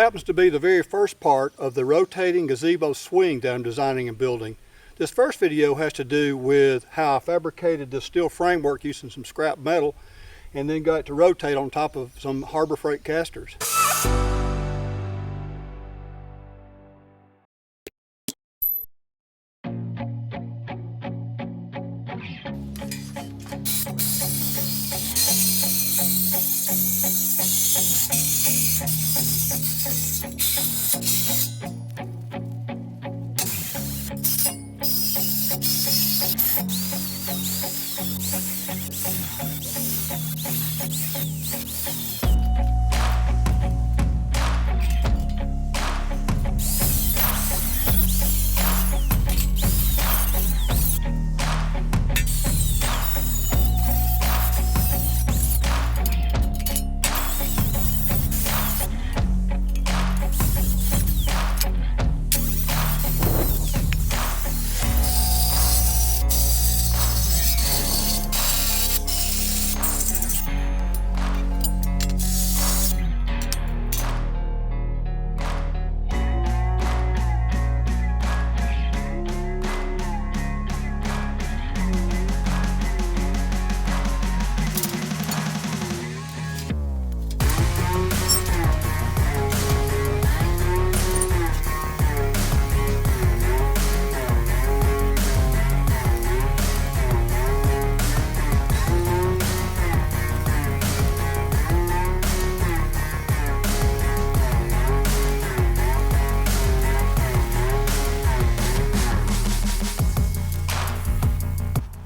Happens to be the very first part of the rotating gazebo swing that I'm designing and building. This first video has to do with how I fabricated this steel framework using some scrap metal and then got it to rotate on top of some Harbor Freight casters.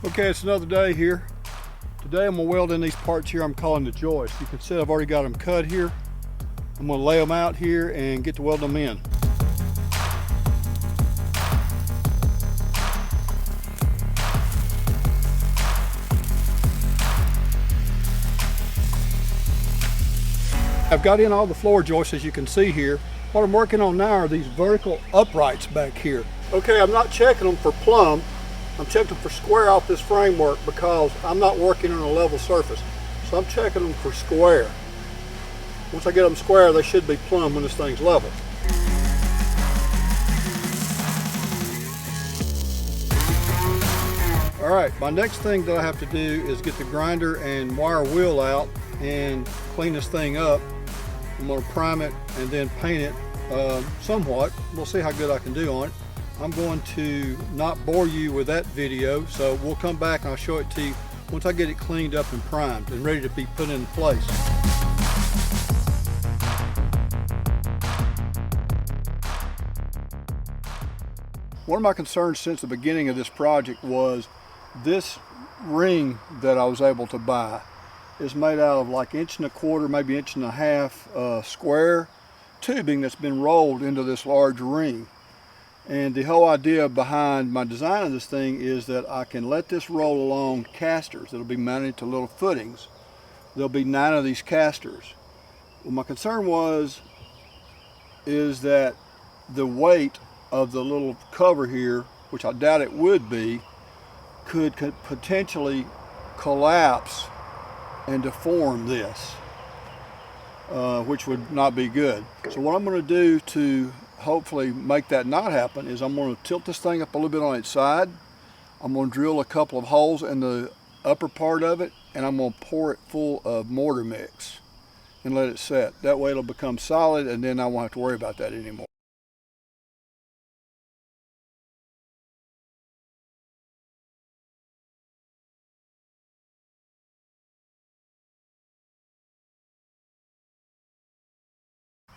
Okay, it's another day here. Today I'm going to weld in these parts here I'm calling the joists. You can see I've already got them cut here. I'm going to lay them out here and get to weld them in. I've got in all the floor joists, as you can see here. What I'm working on now are these vertical uprights back here. Okay, I'm not checking them for plumb. I'm checking for square off this framework because I'm not working on a level surface. So I'm checking them for square. Once I get them square, they should be plumb when this thing's level. All right, my next thing that I have to do is get the grinder and wire wheel out and clean this thing up. I'm going to prime it and then paint it somewhat. We'll see how good I can do on it. I'm going to not bore you with that video, so we'll come back and I'll show it to you once I get it cleaned up and primed and ready to be put in place. One of my concerns since the beginning of this project was this ring that I was able to buy is made out of like 1.25 inches, maybe 1.5 inches square tubing that's been rolled into this large ring. And the whole idea behind my design of this thing is that I can let this roll along casters that'll be mounted to little footings. There'll be 9 of these casters. Well, my concern is that the weight of the little cover here, which I doubt it would be, could potentially collapse and deform this, which would not be good. So what I'm going to do to hopefully make that not happen is I'm going to tilt this thing up a little bit on its side. I'm going to drill a couple of holes in the upper part of it, and I'm going to pour it full of mortar mix and let it set. That way it'll become solid, and then I won't have to worry about that anymore.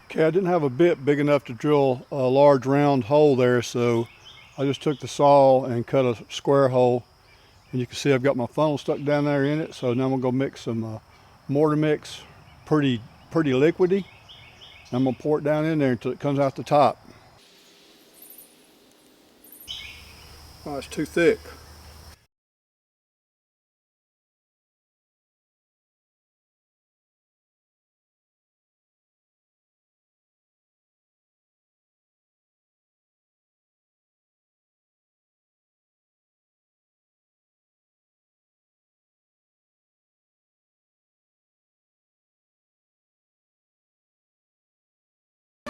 Okay, I didn't have a bit big enough to drill a large round hole there, so I just took the saw and cut a square hole. And you can see I've got my funnel stuck down there in it, so now I'm gonna go mix some mortar mix, pretty liquidy. I'm gonna pour it down in there until it comes out the top. Oh, it's too thick.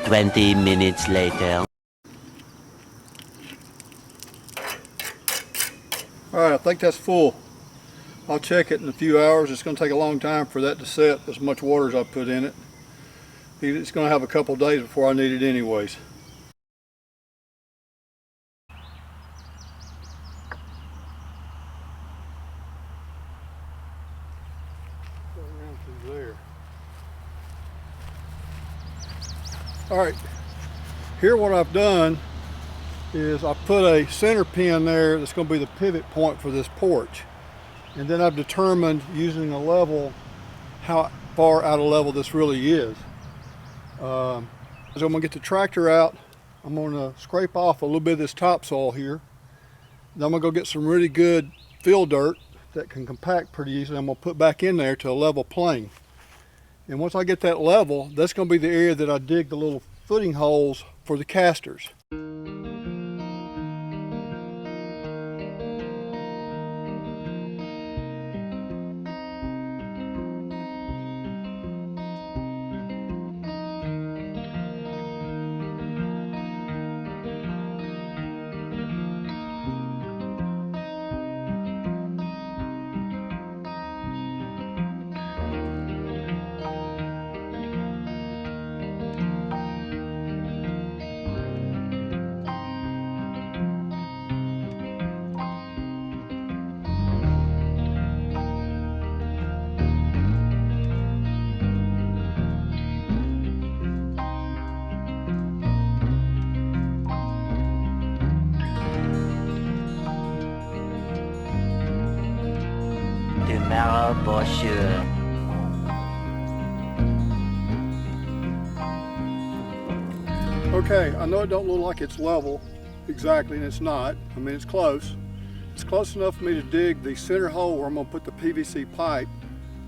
20 minutes later. All right, I think that's full. I'll check it in a few hours. It's going to take a long time for that to set, as much water as I put in it. It's going to have a couple of days before I need it anyways. Go around through there. All right, here what I've done is I put a center pin there that's going to be the pivot point for this porch. And then I've determined using a level how far out of level this really is. So I'm going to get the tractor out. I'm going to scrape off a little bit of this topsoil here. Then I'm going to go get some really good fill dirt that can compact pretty easily. I'm going to put back in there to a level plane. And once I get that level, that's going to be the area that I dig the little footing holes for the casters. Tomorrow for sure. Okay, I know it don't look like it's level exactly, and it's not. I mean, it's close. It's close enough for me to dig the center hole where I'm going to put the PVC pipe,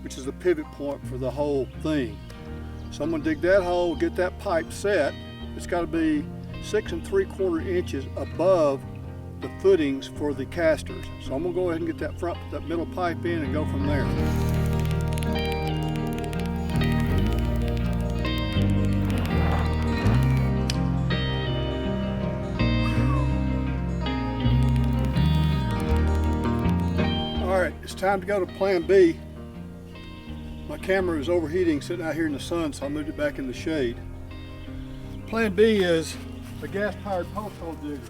which is the pivot point for the whole thing. So I'm going to dig that hole, get that pipe set. It's got to be 6 3/4 inches above the footings for the casters. So I'm going to go ahead and get that middle pipe in and go from there. All right, it's time to go to plan B. My camera is overheating sitting out here in the sun, so I moved it back in the shade. Plan B is a gas-powered post hole digger.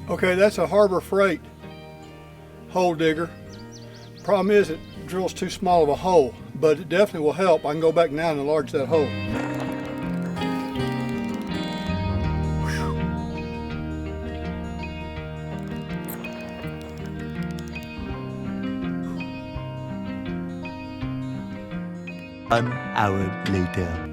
Okay, that's a Harbor Freight hole digger. Problem is it drills too small of a hole, but it definitely will help. I can go back now and enlarge that hole. An hour later.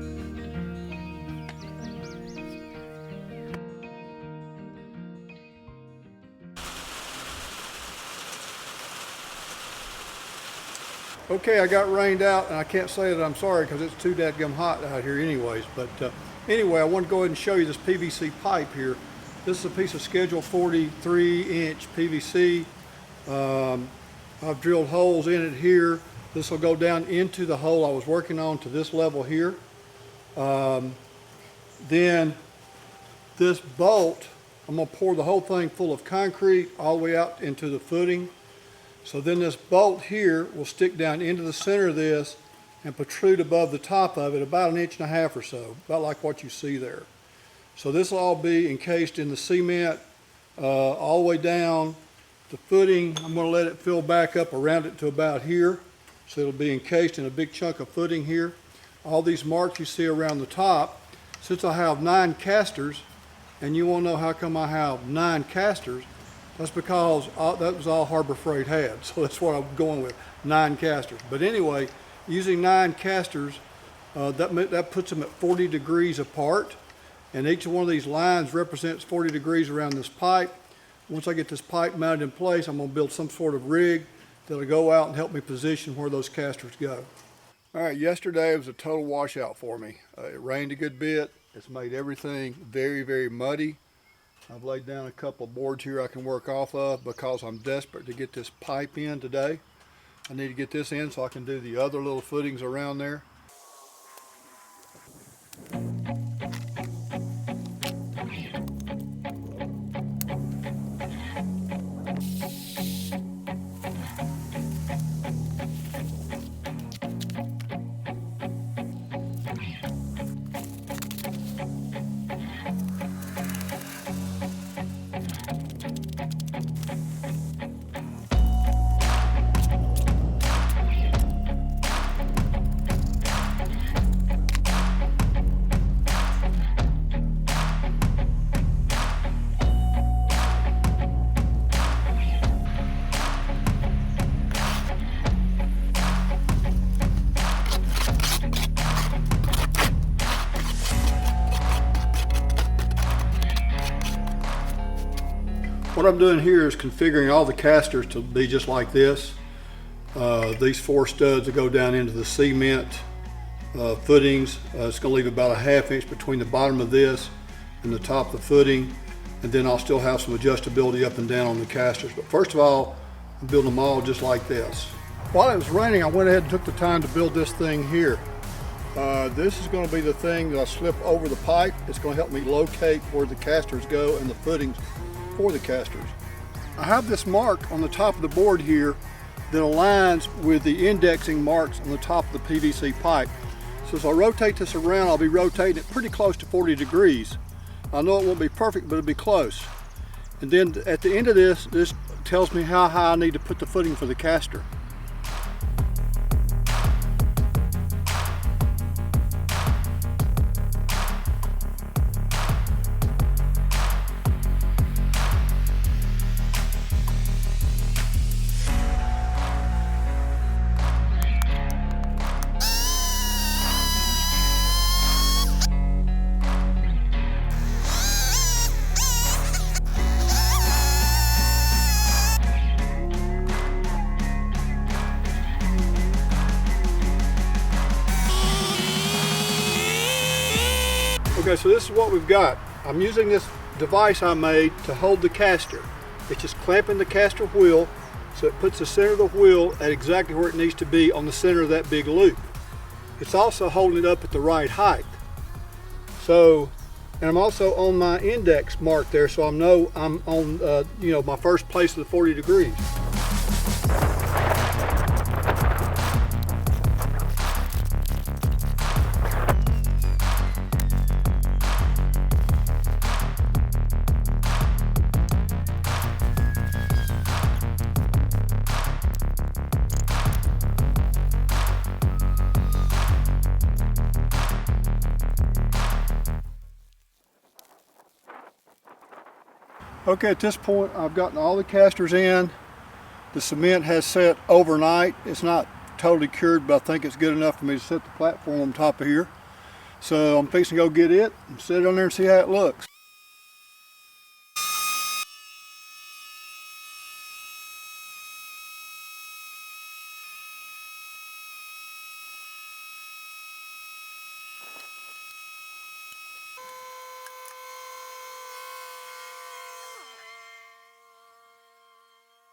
Okay, I got rained out, and I can't say that I'm sorry because it's too dadgum hot out here anyways. But anyway, I want to go ahead and show you this PVC pipe here. This is a piece of Schedule 43-inch PVC. I've drilled holes in it here. This will go down into the hole I was working on to this level here. Then this bolt, I'm going to pour the whole thing full of concrete all the way out into the footing. So then this bolt here will stick down into the center of this and protrude above the top of it about 1.5 inches or so, about like what you see there. So this will all be encased in the cement all the way down. The footing, I'm going to let it fill back up around it to about here. So it'll be encased in a big chunk of footing here. All these marks you see around the top, since I have 9 casters, and you want to know how come I have 9 casters, that's because that was all Harbor Freight had. So that's what I'm going with, 9 casters. But anyway, using 9 casters, that puts them at 40 degrees apart. And each one of these lines represents 40 degrees around this pipe. Once I get this pipe mounted in place, I'm going to build some sort of rig that'll go out and help me position where those casters go. All right, yesterday was a total washout for me. It rained a good bit. It's made everything very, very muddy. I've laid down a couple of boards here I can work off of because I'm desperate to get this pipe in today. I need to get this in so I can do the other little footings around there. What I'm doing here is configuring all the casters to be just like this. These 4 studs that go down into the cement footings. It's going to leave about a 1/2 inch between the bottom of this and the top of the footing, and then I'll still have some adjustability up and down on the casters. But first of all, I'm building them all just like this. While it was raining, I went ahead and took the time to build this thing here. This is going to be the thing that I slip over the pipe. It's going to help me locate where the casters go and the footings for the casters. I have this mark on the top of the board here that aligns with the indexing marks on the top of the PVC pipe. So as I rotate this around, I'll be rotating it pretty close to 40 degrees. I know it won't be perfect, but it'll be close. And then at the end of this, this tells me how high I need to put the footing for the caster. Okay, so this is what we've got. I'm using this device I made to hold the caster. It's just clamping the caster wheel so it puts the center of the wheel at exactly where it needs to be on the center of that big loop. It's also holding it up at the right height. So, and I'm also on my index mark there, so I know I'm on my first place of the 40 degrees. Okay, at this point I've gotten all the casters in. The cement has set overnight. It's not totally cured, but I think it's good enough for me to set the platform on top of here. So I'm fixing to go get it and sit it on there and see how it looks.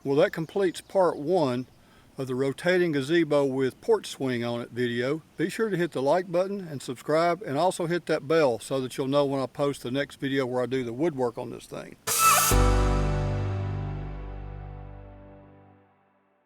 Well, that completes part 1 of the rotating gazebo with porch swing on it video. Be sure to hit the like button and subscribe, and also hit that bell so that you'll know when I post the next video where I do the woodwork on this thing.